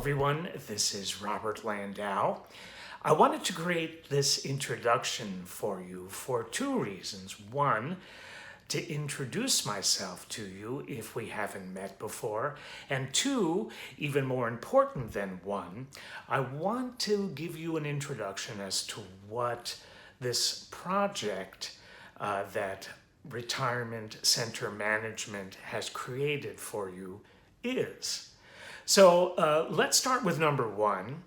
everyone, this is Robert Landau. I wanted to create this introduction for you for two reasons. One, to introduce myself to you if we haven't met before. And two, even more important than one, I want to give you an introduction as to what this project that Retirement Center Management has created for you is. So let's start with number one.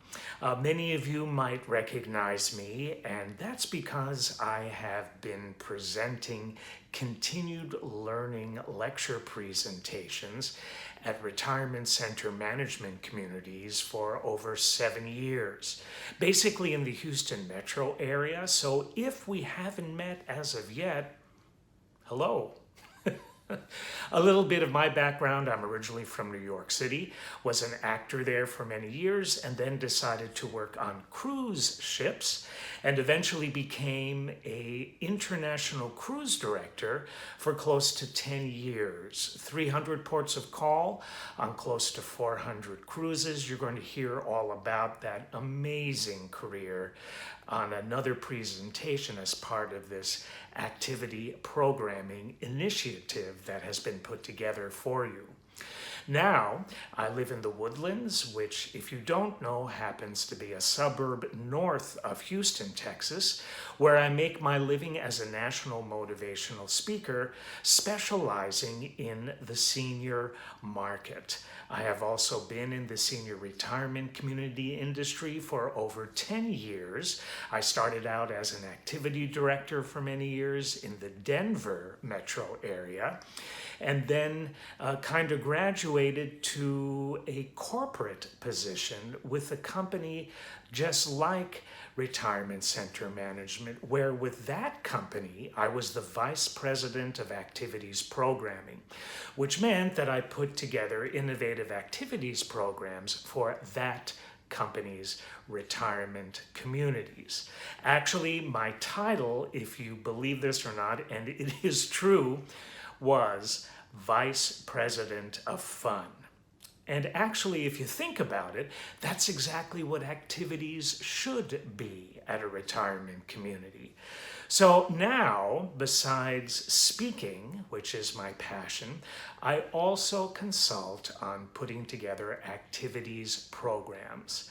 Many of you might recognize me, and that's because I have been presenting continued learning lecture presentations at retirement center management communities for over 7 years, basically in the Houston metro area. So if we haven't met as of yet, hello. A little bit of my background: I'm originally from New York City, was an actor there for many years, and then decided to work on cruise ships, and eventually became an international cruise director for close to 10 years. 300 ports of call on close to 400 cruises. You're going to hear all about that amazing career on another presentation as part of this activity programming initiative that has been put together for you. Now, I live in the Woodlands, which, if you don't know, happens to be a suburb north of Houston, Texas, where I make my living as a national motivational speaker, specializing in the senior market. I have also been in the senior retirement community industry for over 10 years. I started out as an activity director for many years in the Denver metro area, and then kind of graduated to a corporate position with a company just like Retirement Center Management, where with that company, I was the vice president of activities programming, which meant that I put together innovative activities programs for that company's retirement communities. Actually, my title, if you believe this or not, and it is true, was Vice President of Fun. And actually, if you think about it, that's exactly what activities should be at a retirement community. So now, besides speaking, which is my passion, I also consult on putting together activities programs.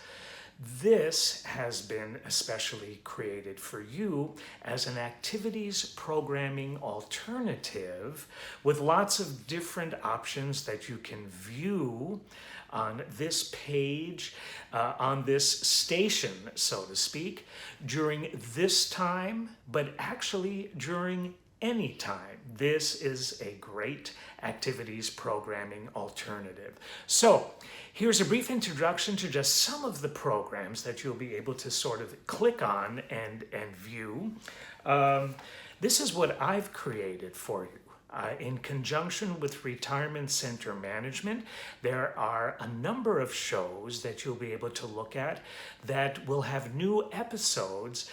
This has been especially created for you as an activities programming alternative with lots of different options that you can view on this page, on this station, so to speak, during this time, but actually during any time. This is a great activities programming alternative. So here's a brief introduction to just some of the programs that you'll be able to sort of click on and view. This is what I've created for you. In conjunction with Retirement Center Management, there are a number of shows that you'll be able to look at that will have new episodes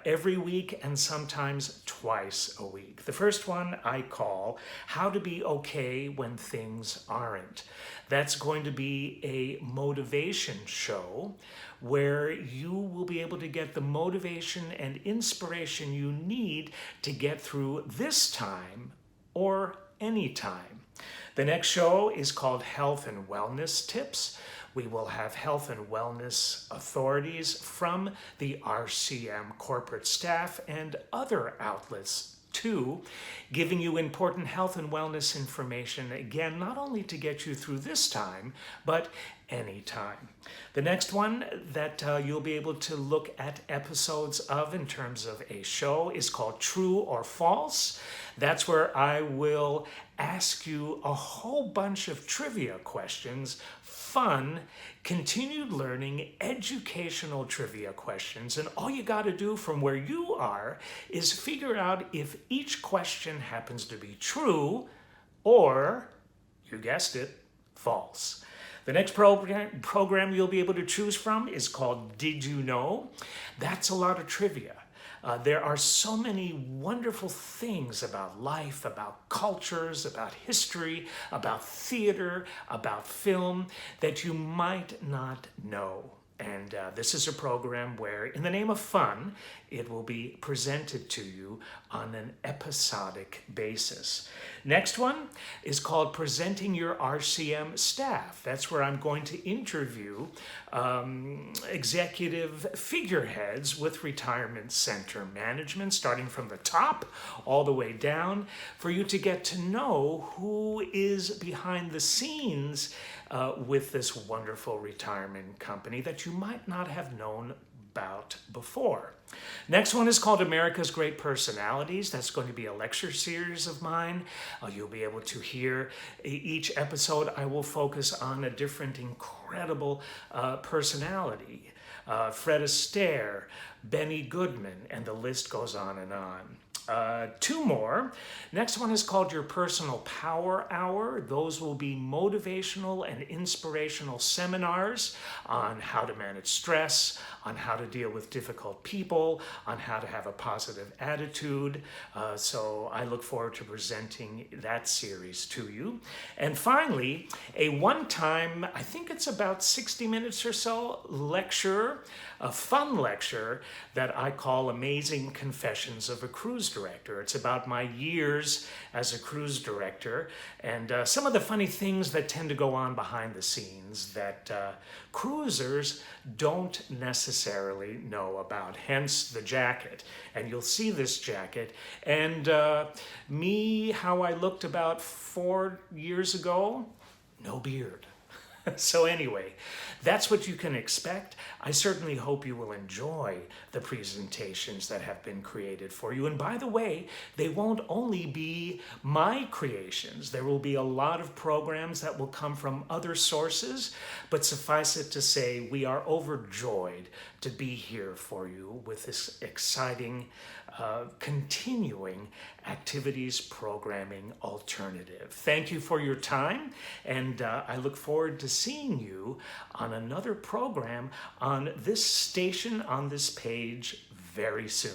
every week and sometimes twice a week. The first one I call How to Be Okay When Things Aren't. That's going to be a motivation show where you will be able to get the motivation and inspiration you need to get through this time or any time. The next show is called Health and Wellness Tips. We will have health and wellness authorities from the RCM corporate staff and other outlets too, giving you important health and wellness information, again, not only to get you through this time, but any time. The next one that you'll be able to look at episodes of in terms of a show is called True or False. That's where I will ask you a whole bunch of trivia questions, fun, continued learning, educational trivia questions, and all you got to do from where you are is figure out if each question happens to be true or, you guessed it, false. The next program you'll be able to choose from is called Did You Know? That's a lot of trivia. There are so many wonderful things about life, about cultures, about history, about theater, about film that you might not know. And this is a program where, in the name of fun, it will be presented to you on an episodic basis. Next one is called Presenting Your RCM Staff. That's where I'm going to interview executive figureheads with retirement center management, starting from the top all the way down, for you to get to know who is behind the scenes with this wonderful retirement company that you might not have known about before. Next one is called America's Great Personalities. That's going to be a lecture series of mine. You'll be able to hear each episode. I will focus on a different incredible personality. Fred Astaire, Benny Goodman, and the list goes on and on. Two more. Next one is called Your Personal Power Hour. Those will be motivational and inspirational seminars on how to manage stress, on how to deal with difficult people, on how to have a positive attitude. So I look forward to presenting that series to you. And finally, a one-time, I think it's about 60 minutes or so, lecture, a fun lecture that I call Amazing Confessions of a Cruise Director. It's about my years as a cruise director and some of the funny things that tend to go on behind the scenes that cruisers don't necessarily know about, hence the jacket. And you'll see this jacket. And me, how I looked about 4 years ago, no beard. So anyway, that's what you can expect. I certainly hope you will enjoy the presentations that have been created for you. And by the way, they won't only be my creations. There will be a lot of programs that will come from other sources, but suffice it to say, we are overjoyed to be here for you with this exciting, continuing activities programming alternative. Thank you for your time, and I look forward to seeing you on another program on this station, on this page, very soon.